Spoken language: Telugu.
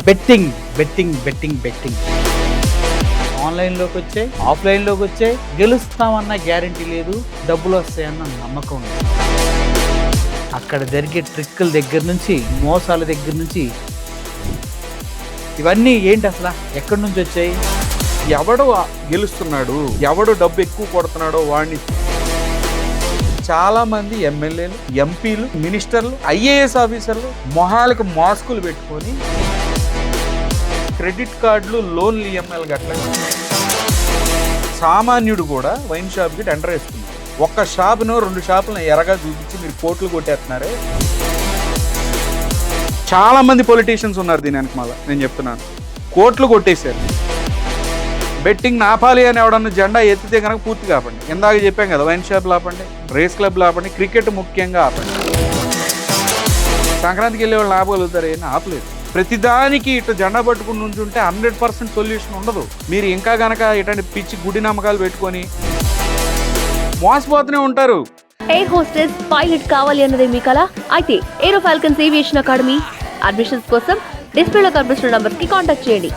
బెట్టింగ్ బెట్టింగ్ బెట్టింగ్ బెట్టింగ్ ఆన్లైన్లోకి వచ్చాయి, ఆఫ్లైన్లోకి వచ్చాయి. గెలుస్తామన్న గ్యారంటీ లేదు, డబ్బులు వస్తాయన్న నమ్మకం లేదు. అక్కడ జరిగే ట్రిక్కుల దగ్గర నుంచి, మోసాల దగ్గర నుంచి, ఇవన్నీ ఏంటి అసలు ఎక్కడి నుంచి వచ్చాయి? ఎవడు గెలుస్తున్నాడు, ఎవడు డబ్బు ఎక్కువ కొడుతున్నాడో వాడిని. చాలామంది ఎమ్మెల్యేలు, ఎంపీలు, మినిస్టర్లు, ఐఏఎస్ ఆఫీసర్లు మొహాలకు మాస్కులు పెట్టుకొని క్రెడిట్ కార్డులు, లోన్లు, ఈఎంఐలు కట్టలేదు. సామాన్యుడు కూడా వైన్ షాప్కి టెండర్ వేసుకున్నాడు. ఒక్క షాపును 2 షాపులను ఎరగా చూపించి మీరు కోట్లు కొట్టేస్తున్నారే. చాలామంది పొలిటీషియన్స్ ఉన్నారు దీని వెనక. నేను చెప్తున్నాను, కోట్లు కొట్టేశారు. బెట్టింగ్ ఆపాలి అని ఎవడన్నా జెండా ఎత్తితే కనుక పూర్తి ఆపండి. ఇందాక చెప్పాం కదా, వైన్ షాప్లు ఆపండి, రేస్ క్లబ్లు ఆపండి, క్రికెట్ ముఖ్యంగా ఆపండి. సంక్రాంతికి వెళ్ళే వాళ్ళు ఆపగలుగుతారు, ఏం ఆపలేదు. ప్రతిదానికి ఇటు జెండా పట్టుకుని నుంచుంటే 100% సొల్యూషన్ ఉండదు. మీరు ఇంకా కనుక ఇటువంటి పిచ్చి గుడి నమ్మకాలు పెట్టుకొని మోసపోతూనే ఉంటారు. ఎయిర్ హోస్టెస్, పైలట్ కావాలి అన్నదే మీ కల అయితే ఏరో ఫాల్కన్స్ ఏవియేషన్ అకాడమీ అడ్మిషన్స్ కోసం డిస్ప్లేలో కనిపిస్తున్న నంబర్కి కాంటాక్ట్ చేయండి.